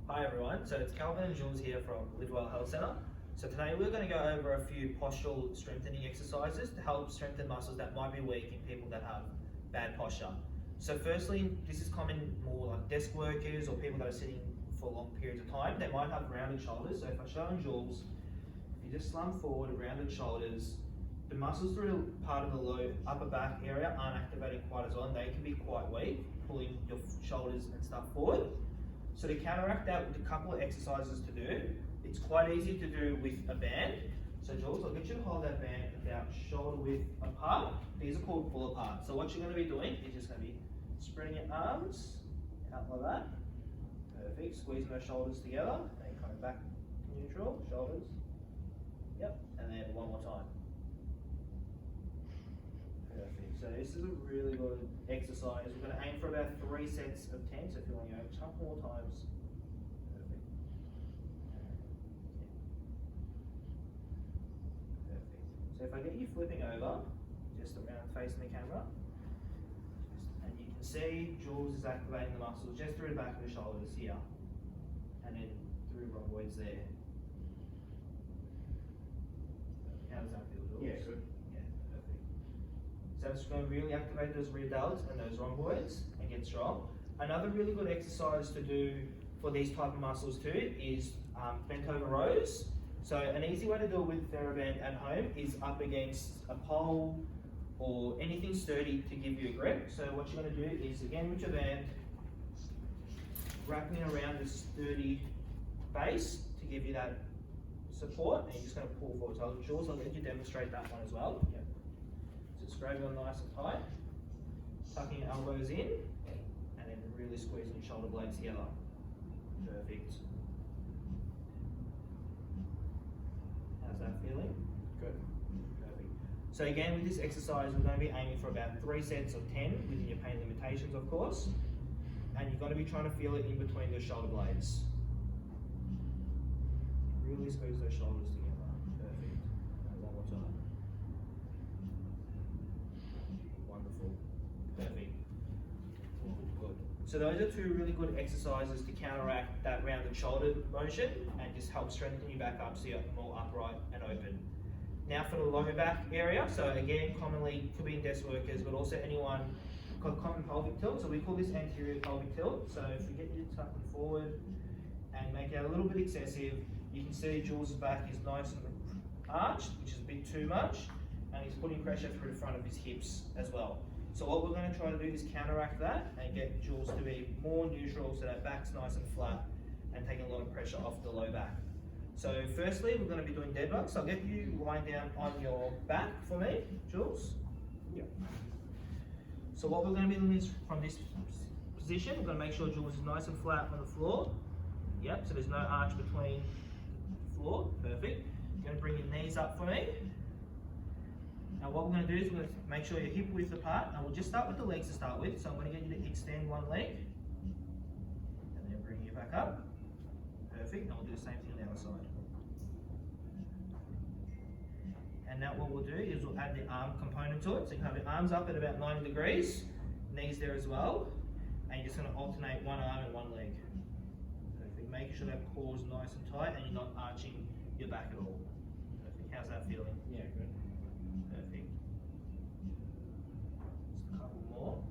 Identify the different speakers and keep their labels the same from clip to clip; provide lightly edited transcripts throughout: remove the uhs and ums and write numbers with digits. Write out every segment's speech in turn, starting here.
Speaker 1: Hi everyone, so it's Calvin and Jules here from Livewell Health Centre. So today we're going to go over a few postural strengthening exercises to help strengthen muscles that might be weak in people that have bad posture. So firstly, this is common more like desk workers or people that are sitting for long periods of time. They might have rounded shoulders. So if I show on Jules, if you just slump forward, rounded shoulders, the muscles through the part of the low upper back area aren't activating quite as well, and they can be quite weak, pulling your shoulders and stuff forward. So to counteract that with a couple of exercises to do, it's quite easy to do with a band. So Jules, I'll get you to hold that band about shoulder width apart. These are called pull apart. So what you're going to be doing is just going to be spreading your arms out like that. Perfect. Squeezing those shoulders together. And coming back to neutral. Shoulders. Yep. And then one more time. Perfect. So this is a really good exercise. We're going to aim for about 3 sets of 10. So if you want to go a couple more times. Perfect. Perfect. So if I get you flipping over, just around facing the camera, and you can see Jules is activating the muscles just through the back of the shoulders here, and then through rhomboids there. How does that feel, Jules?
Speaker 2: Yeah, good.
Speaker 1: So it's going to really activate those rear delts and those rhomboids and get strong. Another really good exercise to do for these type of muscles too is bent over rows. So an easy way to do it with TheraBand at home is up against a pole or anything sturdy to give you a grip. So what you're going to do is, again with your band, wrapping it around this sturdy base to give you that support, and you're just going to pull forward. So Jules, I'll let you demonstrate that one as well. Yep. Just grab them nice and tight, tucking your elbows in, and then really squeezing your shoulder blades together. Perfect. How's that feeling?
Speaker 2: Good.
Speaker 1: Perfect. So again, with this exercise, we're going to be aiming for about 3 sets of 10 within your pain limitations, of course. And you're going to be trying to feel it in between the shoulder blades. Really squeeze those shoulders together. Perfect. And one more time. Wonderful. Perfect. Good. So those are 2 really good exercises to counteract that rounded shoulder motion and just help strengthen you back up so you're more upright and open. Now for the lower back area, so again, commonly could be in desk workers, but also anyone got common pelvic tilt. So we call this anterior pelvic tilt. So if we get you tucking forward and make it a little bit excessive, you can see Jules' back is nice and arched, which is a bit too much, and he's putting pressure through the front of his hips as well. So what we're going to try to do is counteract that and get Jules to be more neutral so that back's nice and flat and taking a lot of pressure off the low back. So firstly, we're going to be doing dead bugs. So I'll get you lying down on your back for me, Jules. Yep. So what we're going to be doing is from this position, we're going to make sure Jules is nice and flat on the floor. Yep, so there's no arch between the floor. Perfect. You're going to bring your knees up for me. Now what we're going to do is we're going to make sure your hip width apart, and we'll just start with the legs to start with. So I'm going to get you to extend one leg, and then bring you back up. Perfect, and we'll do the same thing on the other side. And now what we'll do is we'll add the arm component to it. So you can have your arms up at about 90 degrees, knees there as well, and you're just going to alternate one arm and one leg. Perfect, making sure that core is nice and tight and you're not arching your back at all. Perfect, how's that feeling?
Speaker 2: Yeah, good.
Speaker 1: Perfect. Just a couple more.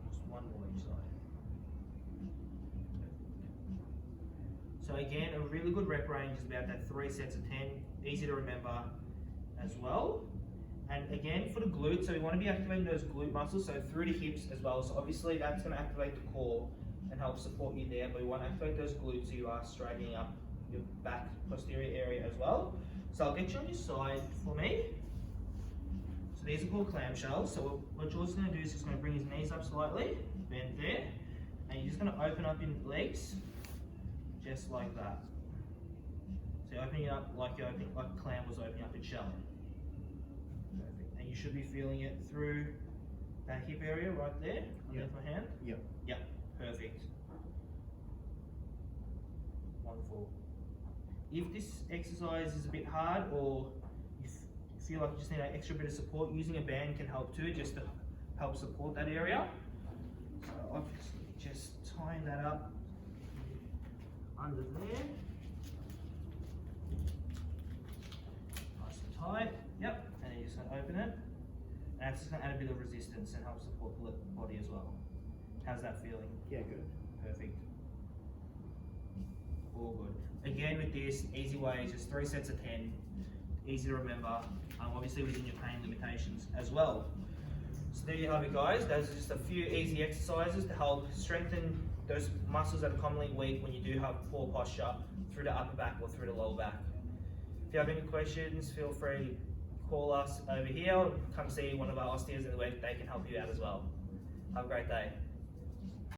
Speaker 1: Just one more each side. So again, a really good rep range is about that 3 sets of 10, easy to remember as well. And again, for the glutes, so we want to be activating those glute muscles, so through the hips as well. So obviously that's going to activate the core and help support you there, but we want to activate those glutes so you are straightening up your back posterior area as well. So I'll get you on your side for me. So these are called clamshells. So what George is going to do is he's going to bring his knees up slightly, bend there, and you're just going to open up your legs, just like that. So you're opening it up like a clam was opening up its shell. Perfect. And you should be feeling it through that hip area right there, underneath my hand.
Speaker 2: Yep.
Speaker 1: Yep, perfect. Wonderful. If this exercise is a bit hard or you feel like you just need an extra bit of support, using a band can help too, just to help support that area. So obviously just tying that up under there. Nice and tight. Yep. And then you're just going to open it. And it's just going to add a bit of resistance and help support the body as well. How's that feeling?
Speaker 2: Yeah, good.
Speaker 1: Perfect. All good. Again with this, easy way is just 3 sets of 10. Easy to remember. Obviously within your pain limitations as well. So there you have it, guys. Those are just a few easy exercises to help strengthen those muscles that are commonly weak when you do have poor posture through the upper back or through the lower back. If you have any questions, feel free to call us over here or come see one of our osteos in the week. They can help you out as well. Have a great day.